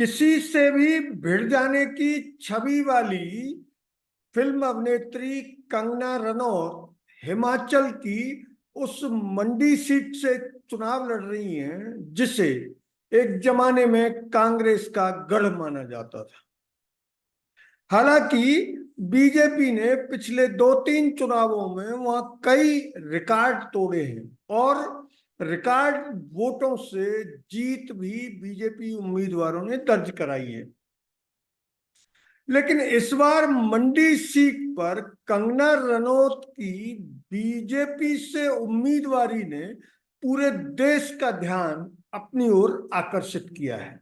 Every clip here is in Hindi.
किसी से भी भिड़ जाने की छवि वाली फिल्म अभिनेत्री कंगना रनौत हिमाचल की उस मंडी सीट से चुनाव लड़ रही हैं जिसे एक जमाने में कांग्रेस का गढ़ माना जाता था। हालांकि बीजेपी ने पिछले 2-3 चुनावों में वहां कई रिकॉर्ड तोड़े हैं और रिकॉर्ड वोटों से जीत भी बीजेपी उम्मीदवारों ने दर्ज कराई है। लेकिन इस बार मंडी सीट पर कंगना रनौत की बीजेपी से उम्मीदवारी ने पूरे देश का ध्यान अपनी ओर आकर्षित किया है।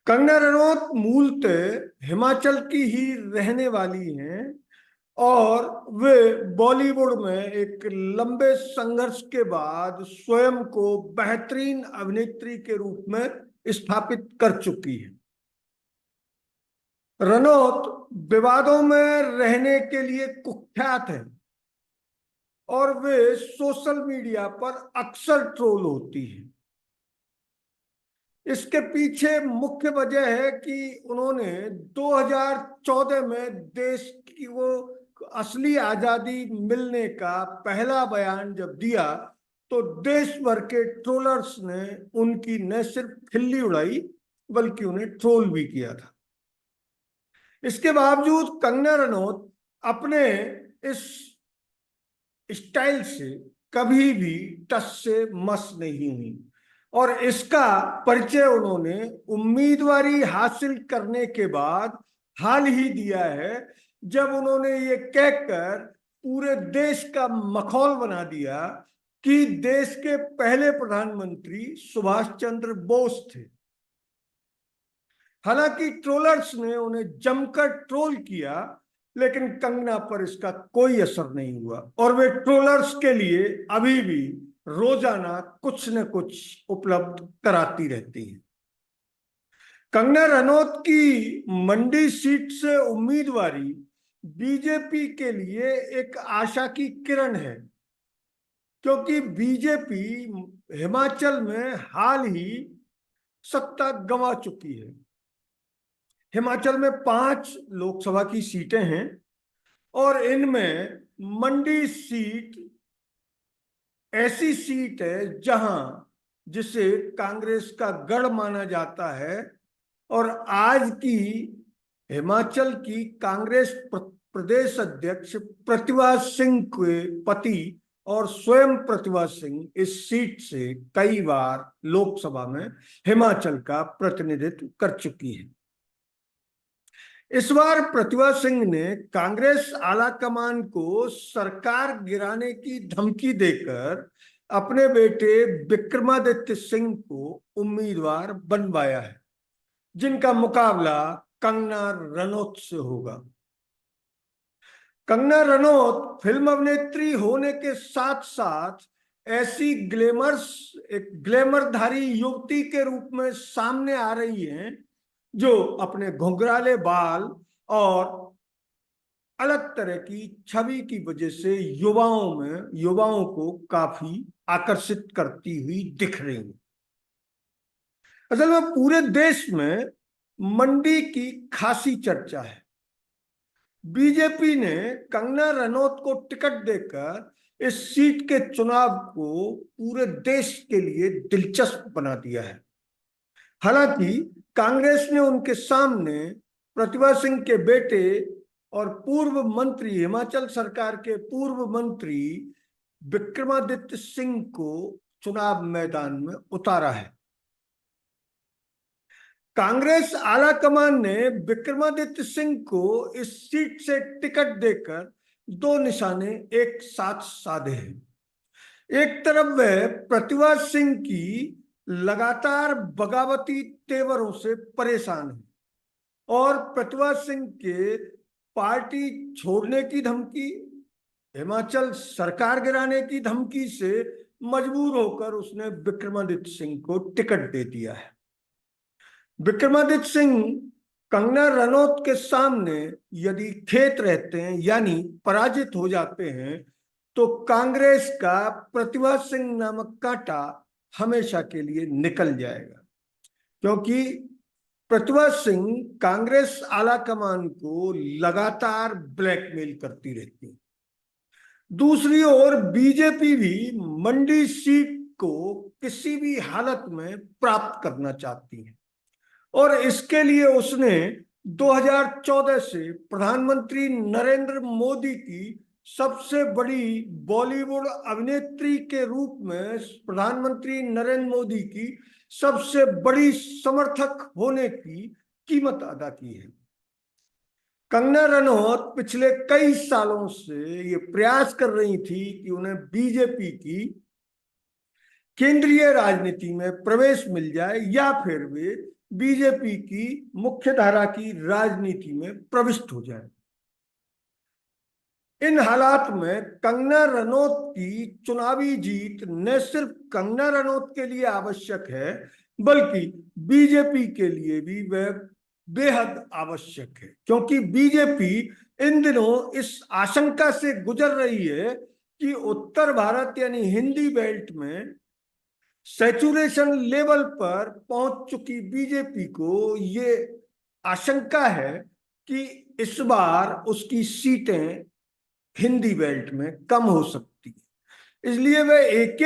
कंगना रनौत मूलतः हिमाचल की ही रहने वाली हैं और वे बॉलीवुड में एक लंबे संघर्ष के बाद स्वयं को बेहतरीन अभिनेत्री के रूप में स्थापित कर चुकी है। रनौत विवादों में रहने के लिए कुख्यात है और वे सोशल मीडिया पर अक्सर ट्रोल होती है। इसके पीछे मुख्य वजह है कि उन्होंने 2014 में देश की वो असली आजादी मिलने का पहला बयान जब दिया तो देश भर के ट्रोलर्स ने उनकी न सिर्फ खिल्ली उड़ाई बल्कि उन्हें ट्रोल भी किया था। इसके बावजूद कंगना रनौत अपने इस स्टाइल से कभी भी टस से मस नहीं हुई और इसका परिचय उन्होंने उम्मीदवारी हासिल करने के बाद हाल ही दिया है, जब उन्होंने ये कहकर पूरे देश का मखौल बना दिया कि देश के पहले प्रधानमंत्री सुभाष चंद्र बोस थे। हालांकि ट्रोलर्स ने उन्हें जमकर ट्रोल किया लेकिन कंगना पर इसका कोई असर नहीं हुआ और वे ट्रोलर्स के लिए अभी भी रोजाना कुछ न कुछ उपलब्ध कराती रहती है। कंगना रनौत की मंडी सीट से उम्मीदवारी बीजेपी के लिए एक आशा की किरण है, क्योंकि बीजेपी हिमाचल में हाल ही सत्ता गंवा चुकी है। हिमाचल में 5 लोकसभा की सीटें हैं और इनमें मंडी सीट ऐसी सीट है जहां जिसे कांग्रेस का गढ़ माना जाता है और आज की हिमाचल की कांग्रेस प्रदेश अध्यक्ष प्रतिभा सिंह के पति और स्वयं प्रतिभा सिंह इस सीट से कई बार लोकसभा में हिमाचल का प्रतिनिधित्व कर चुकी है। इस बार प्रतिभा सिंह ने कांग्रेस आलाकमान को सरकार गिराने की धमकी देकर अपने बेटे विक्रमादित्य सिंह को उम्मीदवार बनवाया है, जिनका मुकाबला कंगना रनौत से होगा। कंगना रनौत फिल्म अभिनेत्री होने के साथ साथ ऐसी एक ग्लैमरधारी युवती के रूप में सामने आ रही हैं जो अपने घुंघराले बाल और अलग तरह की छवि की वजह से युवाओं को काफी आकर्षित करती हुई दिख रही है। असल में पूरे देश में मंडी की खासी चर्चा है। बीजेपी ने कंगना रनौत को टिकट देकर इस सीट के चुनाव को पूरे देश के लिए दिलचस्प बना दिया है। हालांकि कांग्रेस ने उनके सामने प्रतिभा सिंह के बेटे और पूर्व मंत्री, हिमाचल सरकार के पूर्व मंत्री विक्रमादित्य सिंह को चुनाव मैदान में उतारा है। कांग्रेस आलाकमान ने विक्रमादित्य सिंह को इस सीट से टिकट देकर 2 निशाने एक साथ साधे हैं। एक तरफ वह प्रतिभा सिंह की लगातार बगावती तेवरों से परेशान है और प्रतिभा सिंह के पार्टी छोड़ने की धमकी, हिमाचल सरकार गिराने की धमकी से मजबूर होकर उसने विक्रमादित्य सिंह को टिकट दे दिया है। विक्रमादित्य सिंह कंगना रनौत के सामने यदि खेत रहते हैं यानी पराजित हो जाते हैं तो कांग्रेस का प्रतिभा सिंह नामक कांटा हमेशा के लिए निकल जाएगा, क्योंकि प्रतिभा सिंह कांग्रेस आलाकमान को लगातार ब्लैकमेल करती रहती है। दूसरी ओर बीजेपी भी मंडी सीट को किसी भी हालत में प्राप्त करना चाहती है और इसके लिए उसने 2014 से प्रधानमंत्री नरेंद्र मोदी की सबसे बड़ी बॉलीवुड अभिनेत्री के रूप में प्रधानमंत्री नरेंद्र मोदी की सबसे बड़ी समर्थक होने की कीमत अदा की है। कंगना रनौत पिछले कई सालों से ये प्रयास कर रही थी कि उन्हें बीजेपी की केंद्रीय राजनीति में प्रवेश मिल जाए या फिर वे बीजेपी की मुख्य धारा की राजनीति में प्रविष्ट हो जाए। इन हालात में कंगना रनौत की चुनावी जीत न सिर्फ कंगना रनौत के लिए आवश्यक है बल्कि बीजेपी के लिए भी वह बेहद आवश्यक है, क्योंकि बीजेपी इन दिनों इस आशंका से गुजर रही है कि उत्तर भारत यानी हिंदी बेल्ट में सैचुरेशन लेवल पर पहुंच चुकी बीजेपी को ये आशंका है कि इस बार उसकी सीटें हिंदी बेल्ट में कम हो सकती है। इसलिए वह एक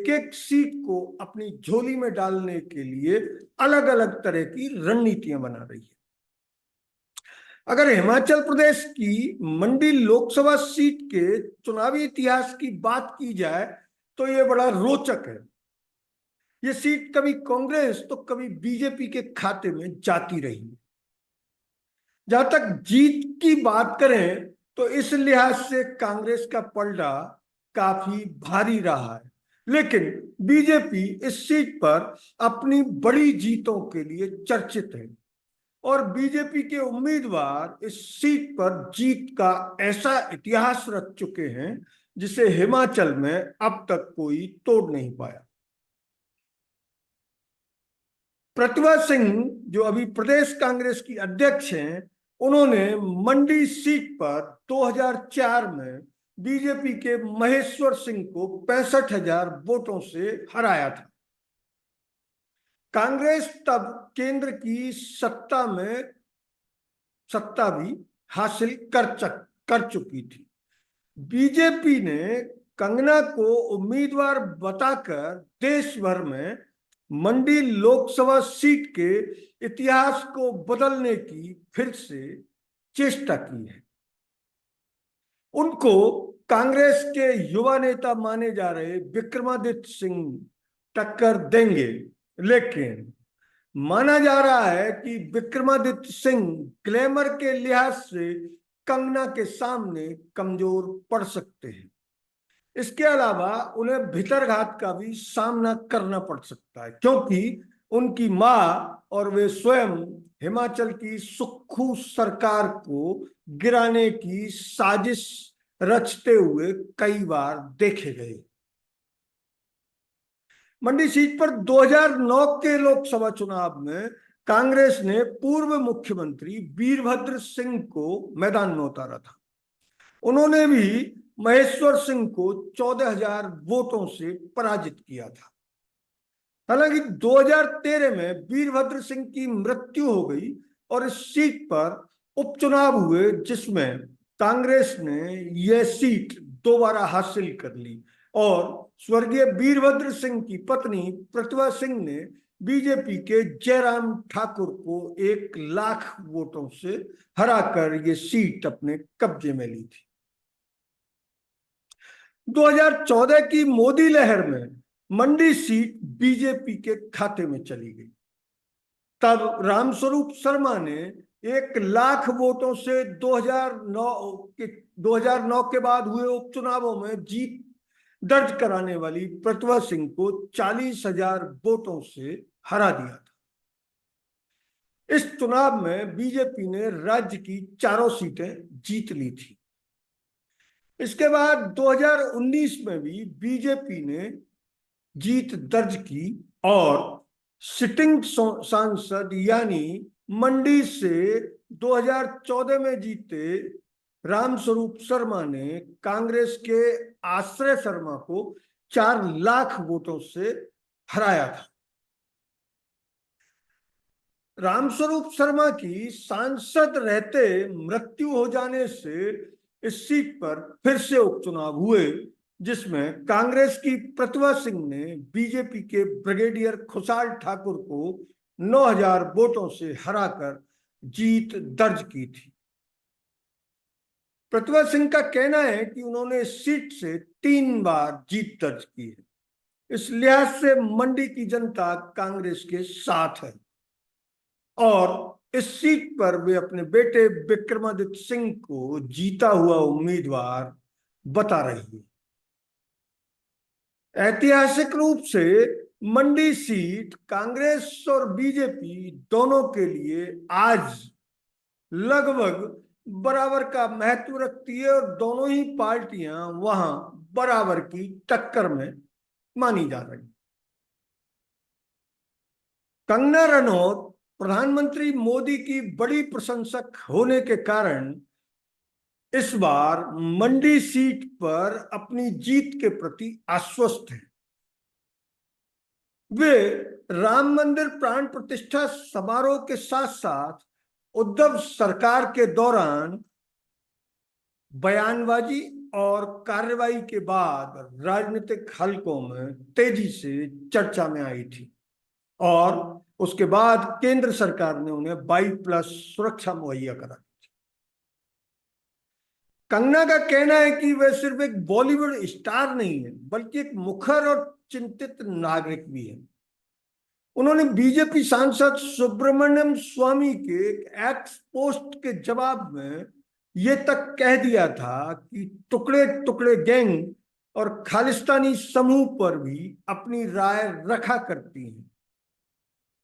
एक सीट को अपनी झोली में डालने के लिए अलग अलग तरह की रणनीतियां बना रही है। अगर हिमाचल प्रदेश की मंडी लोकसभा सीट के चुनावी इतिहास की बात की जाए तो यह बड़ा रोचक है। यह सीट कभी कांग्रेस तो कभी बीजेपी के खाते में जाती रही है। जहां तक जीत की बात करें तो इस लिहाज से कांग्रेस का पलड़ा काफी भारी रहा है, लेकिन बीजेपी इस सीट पर अपनी बड़ी जीतों के लिए चर्चित है और बीजेपी के उम्मीदवार इस सीट पर जीत का ऐसा इतिहास रच चुके हैं जिसे हिमाचल में अब तक कोई तोड़ नहीं पाया। प्रतिभा सिंह जो अभी प्रदेश कांग्रेस की अध्यक्ष हैं, उन्होंने मंडी सीट पर 2004 में बीजेपी के महेश्वर सिंह को 65,000 वोटों से हराया था। कांग्रेस तब केंद्र की सत्ता भी हासिल कर चुकी थी। बीजेपी ने कंगना को उम्मीदवार बताकर देश भर में मंडी लोकसभा सीट के इतिहास को बदलने की फिर से चेष्टा की है। उनको कांग्रेस के युवा नेता माने जा रहे विक्रमादित्य सिंह टक्कर देंगे, लेकिन माना जा रहा है कि विक्रमादित्य सिंह ग्लैमर के लिहाज से कंगना के सामने कमजोर पड़ सकते हैं। इसके अलावा उन्हें भीतरघात का भी सामना करना पड़ सकता है, क्योंकि उनकी मां और वे स्वयं हिमाचल की सुक्खू सरकार को गिराने की साजिश रचते हुए कई बार देखे गए। मंडी सीट पर 2009 के लोकसभा चुनाव में कांग्रेस ने पूर्व मुख्यमंत्री वीरभद्र सिंह को मैदान में उतारा था। उन्होंने भी महेश्वर सिंह को 14,000 वोटों से पराजित किया था। हालांकि 2013 में वीरभद्र सिंह की मृत्यु हो गई और इस सीट पर उपचुनाव हुए, जिसमें कांग्रेस ने यह सीट दोबारा हासिल कर ली और स्वर्गीय वीरभद्र सिंह की पत्नी प्रतिभा सिंह ने बीजेपी के जयराम ठाकुर को 1 लाख वोटों से हराकर ये सीट अपने कब्जे में ली थी। 2014 की मोदी लहर में मंडी सीट बीजेपी के खाते में चली गई। तब रामस्वरूप शर्मा ने 1 लाख वोटों से 2009 के बाद हुए उपचुनावों में जीत दर्ज कराने वाली प्रतिभा सिंह को 40,000 वोटों से हरा दिया था। इस चुनाव में बीजेपी ने राज्य की 4 सीटें जीत ली थी। इसके बाद 2019 में भी बीजेपी ने जीत दर्ज की और सिटिंग सांसद यानी मंडी से 2014 में जीते रामस्वरूप शर्मा ने कांग्रेस के आश्रय शर्मा को 4 लाख वोटों से हराया था। रामस्वरूप शर्मा की सांसद रहते मृत्यु हो जाने से इस सीट पर फिर से उपचुनाव हुए, जिसमें कांग्रेस की प्रतिभा सिंह ने बीजेपी के ब्रिगेडियर खुशहाल ठाकुर को 9,000 वोटों से हराकर जीत दर्ज की थी। प्रतिभा सिंह का कहना है कि उन्होंने इस सीट से 3 बार जीत दर्ज की है। इस लिहाज से मंडी की जनता कांग्रेस के साथ है और इस सीट पर वे अपने बेटे विक्रमादित्य सिंह को जीता हुआ उम्मीदवार बता रही है। ऐतिहासिक रूप से मंडी सीट कांग्रेस और बीजेपी दोनों के लिए आज लगभग बराबर का महत्व रखती है और दोनों ही पार्टियां वहां बराबर की टक्कर में मानी जा रही। कंगना रनौत प्रधानमंत्री मोदी की बड़ी प्रशंसक होने के कारण इस बार मंडी सीट पर अपनी जीत के प्रति आश्वस्त हैं। वे राम मंदिर प्राण प्रतिष्ठा समारोह के साथ साथ उद्धव सरकार के दौरान बयानबाजी और कार्रवाई के बाद राजनीतिक हलकों में तेजी से चर्चा में आई थी और उसके बाद केंद्र सरकार ने उन्हें 22+ सुरक्षा मुहैया करा दी थी। कंगना का कहना है कि वह सिर्फ एक बॉलीवुड स्टार नहीं है, बल्कि एक मुखर और चिंतित नागरिक भी है। उन्होंने बीजेपी सांसद सुब्रमण्यम स्वामी के एक्स पोस्ट के जवाब में ये तक कह दिया था कि टुकड़े टुकड़े गैंग और खालिस्तानी समूह पर भी अपनी राय रखा करती हैं।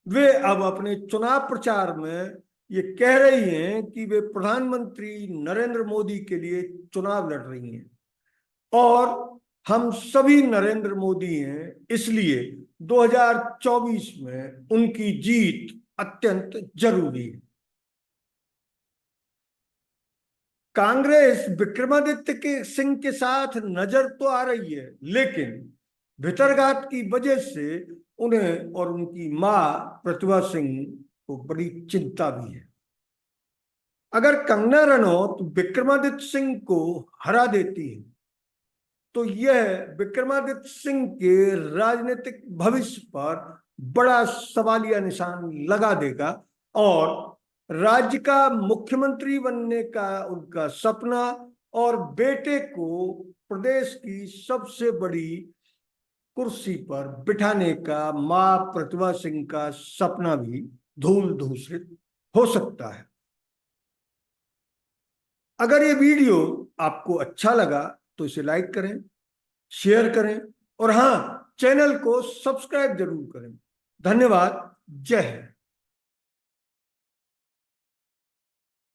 वे अब अपने चुनाव प्रचार में ये कह रही हैं कि वे प्रधानमंत्री नरेंद्र मोदी के लिए चुनाव लड़ रही हैं और हम सभी नरेंद्र मोदी हैं, इसलिए 2024 में उनकी जीत अत्यंत जरूरी है। कांग्रेस विक्रमादित्य सिंह के साथ नजर तो आ रही है, लेकिन भितरघात की वजह से उन्हें और उनकी मां प्रतिभा सिंह को बड़ी चिंता भी है। अगर कंगना रनौत विक्रमादित्य सिंह को हरा देती है तो यह विक्रमादित्य सिंह के राजनीतिक भविष्य पर बड़ा सवालिया निशान लगा देगा और राज्य का मुख्यमंत्री बनने का उनका सपना और बेटे को प्रदेश की सबसे बड़ी कुर्सी पर बिठाने का मां प्रतिभा सिंह का सपना भी धूल धूसरित हो सकता है। अगर ये वीडियो आपको अच्छा लगा तो इसे लाइक करें, शेयर करें और हाँ, चैनल को सब्सक्राइब जरूर करें। धन्यवाद। जय हिंद।